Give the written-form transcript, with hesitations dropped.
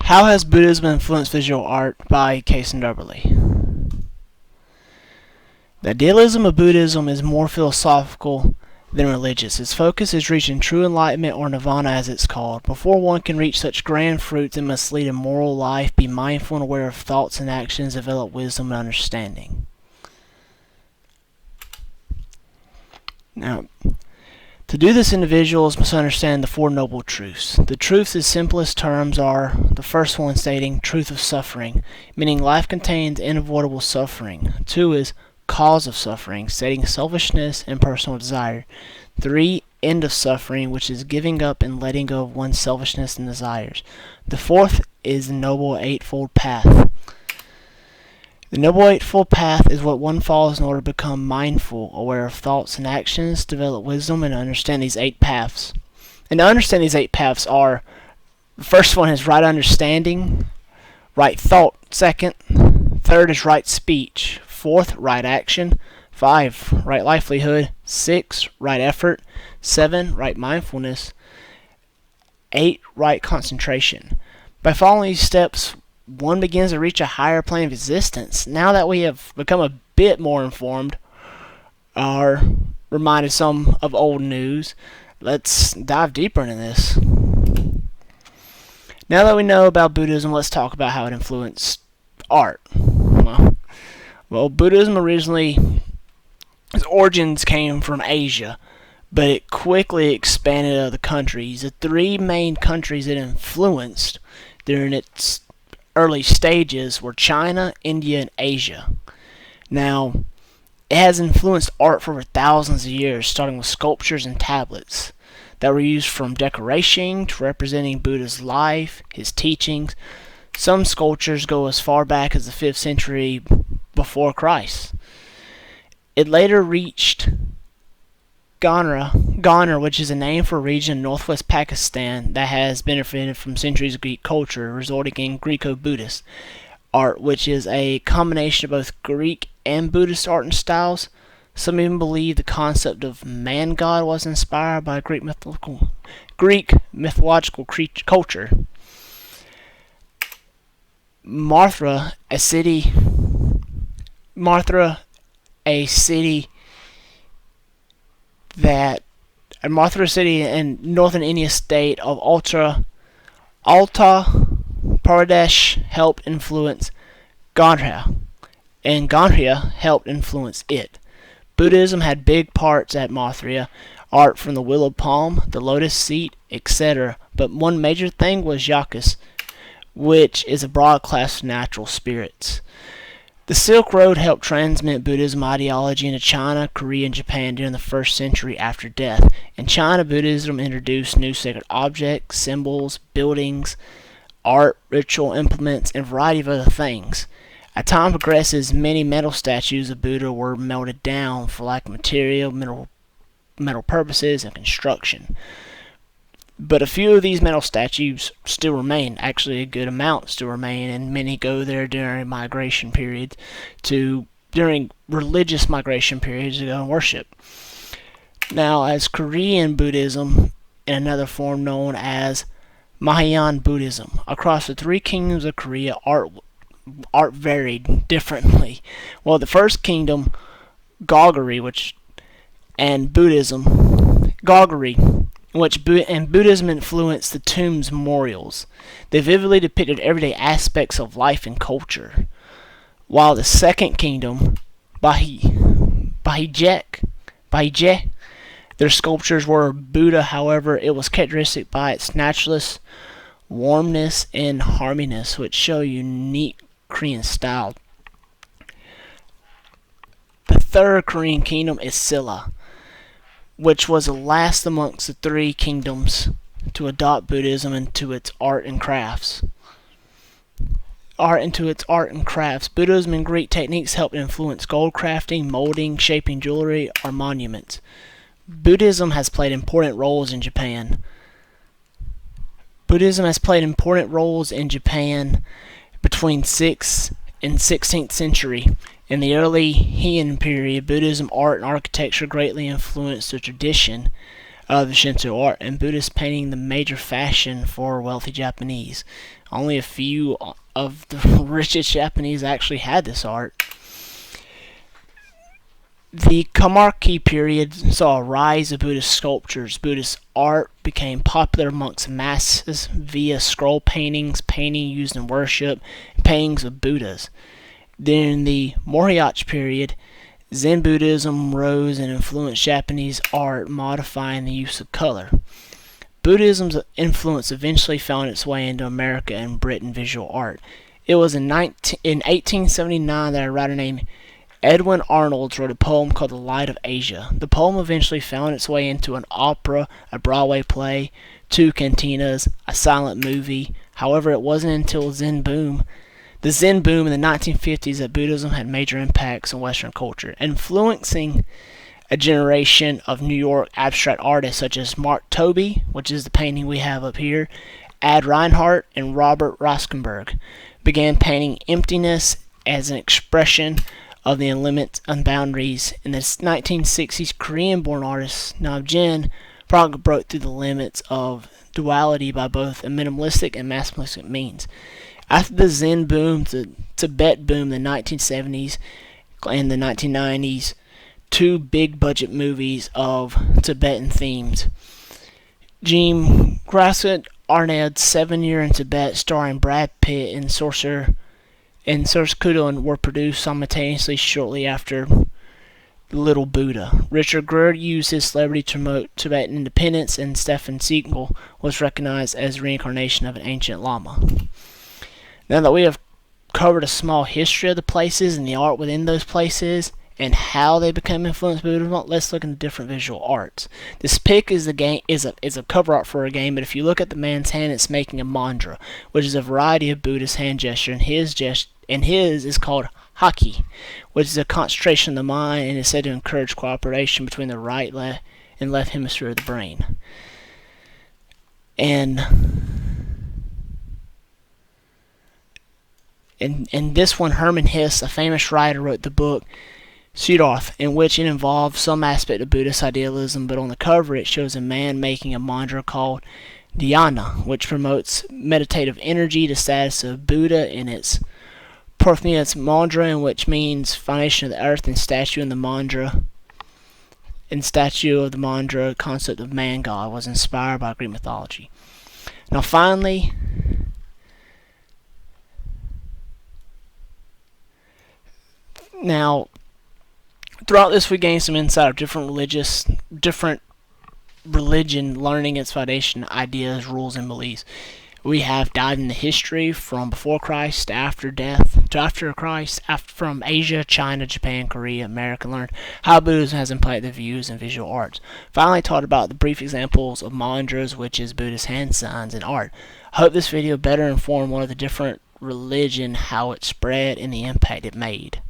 How has Buddhism influenced visual art? By Kaysen Darberly. The idealism of Buddhism is more philosophical than religious. Its focus is reaching true enlightenment, or nirvana as it's called. Before one can reach such grand fruits, it must lead a moral life, be mindful and aware of thoughts and actions, develop wisdom and understanding. Now, to do this, individuals must understand the Four Noble Truths. The truths, in simplest terms, are the first one stating truth of suffering, meaning life contains unavoidable suffering. 2 is cause of suffering, stating selfishness and personal desire. 3, end of suffering, which is giving up and letting go of one's selfishness and desires. The 4th is the Noble Eightfold Path. The Noble Eightfold Path is what one follows in order to become mindful, aware of thoughts and actions, develop wisdom, and understand these 8 paths. And to understand these 8 paths are, the first one is right understanding, right thought, second. 3rd is right speech. 4th, right action. 5, right livelihood. 6, right effort. 7, right mindfulness. 8, right concentration. By following these steps, one begins to reach a higher plane of existence. Now that we have become a bit more informed, or reminded some of old news, let's dive deeper into this. Now that we know about Buddhism, let's talk about how it influenced art. Well, Buddhism originally, its origins came from Asia, but it quickly expanded to other countries. The 3 main countries it influenced during its early stages were China, India, and Asia. Now, it has influenced art for over thousands of years, starting with sculptures and tablets that were used from decoration to representing Buddha's life, his teachings. Some sculptures go as far back as the 5th century before Christ. It later reached Ghana, which is a name for a region in northwest Pakistan that has benefited from centuries of Greek culture, resulting in Greco-Buddhist art, which is a combination of both Greek and Buddhist art and styles. Some even believe the concept of man-god was inspired by Greek mythological culture. Mathura, a city in northern India state of Uttar Pradesh helped influence Gandhara, and Gandhara helped influence it. Buddhism had big parts at Mathura, art from the willow palm, the lotus seat, etc. But one major thing was yakas, which is a broad class of natural spirits. The Silk Road helped transmit Buddhism ideology into China, Korea, and Japan during the 1st century after death. In China, Buddhism introduced new sacred objects, symbols, buildings, art, ritual implements, and a variety of other things. As time progresses, many metal statues of Buddha were melted down for lack of material, metal purposes, and construction. But a few of these metal statues still remain. Actually, a good amount still remain, and many go there during religious migration periods to go and worship. Now, as Korean Buddhism, in another form known as Mahayana Buddhism, across the 3 kingdoms of Korea, art varied differently. Well, the first kingdom, Goguryeo, Buddhism influenced the tombs memorials. They vividly depicted everyday aspects of life and culture. While the second kingdom, Bahiye, their sculptures were Buddha, however, it was characteristic by its naturalness, warmness, and harmonious, which show unique Korean style. The third Korean kingdom is Silla, which was the last amongst the 3 kingdoms to adopt Buddhism into its art and crafts. Buddhism and Greek techniques helped influence gold crafting, molding, shaping jewelry, or monuments. Buddhism has played important roles in Japan. Between 6th and 16th century. In the early Heian period, Buddhism art and architecture greatly influenced the tradition of the Shinto art, and Buddhist painting the major fashion for wealthy Japanese. Only a few of the richest Japanese actually had this art. The Kamakura period saw a rise of Buddhist sculptures. Buddhist art became popular amongst masses via scroll paintings, painting used in worship, and paintings of Buddhas. During the Moryach period, Zen Buddhism rose and influenced Japanese art, modifying the use of color. Buddhism's influence eventually found its way into America and Britain visual art. It was in 1879 that a writer named Edwin Arnold wrote a poem called The Light of Asia. The poem eventually found its way into an opera, a Broadway play, 2 cantinas, a silent movie. However, it wasn't until the Zen boom in the 1950s that Buddhism had major impacts on Western culture, influencing a generation of New York abstract artists such as Mark Tobey, which is the painting we have up here, Ad Reinhardt, and Robert Rauschenberg, began painting emptiness as an expression of the limits and boundaries. In the 1960s, Korean-born artist Nam-Jin broke through the limits of duality by both a minimalistic and maximalistic means. After the Zen boom, the Tibet boom in the 1970s and the 1990s, 2 big-budget movies of Tibetan themes. Jim Grasset Arnett's 7 Year in Tibet, starring Brad Pitt and Saoirse Ronan, were produced simultaneously shortly after Little Buddha. Richard Gere used his celebrity to promote Tibetan independence, and Stefan Segal was recognized as the reincarnation of an ancient Lama. Now that we have covered a small history of the places and the art within those places and how they become influenced by Buddhism, let's look into different visual arts. This pic is a cover art for a game, but if you look at the man's hand, it's making a mandra, which is a variety of Buddhist hand gesture, and his is called haki, which is a concentration of the mind and is said to encourage cooperation between the right and left hemisphere of the brain. And this one, Hermann Hesse, a famous writer, wrote the book Siddhartha, in which it involves some aspect of Buddhist idealism, but on the cover it shows a man making a mantra called dhyana, which promotes meditative energy, the status of Buddha in its Parthenia's mantra, which means foundation of the earth, and statue of the mantra concept of man god was inspired by Greek mythology. Now finally, throughout this we gained some insight of different religion, learning its foundation, ideas, rules, and beliefs. We have dived into history from before Christ to after death to after Christ, from Asia, China, Japan, Korea, America, learned how Buddhism has impacted the views and visual arts. Finally, taught about the brief examples of mantras, which is Buddhist hand signs and art. I hope this video better informed one of the different religion, how it spread, and the impact it made.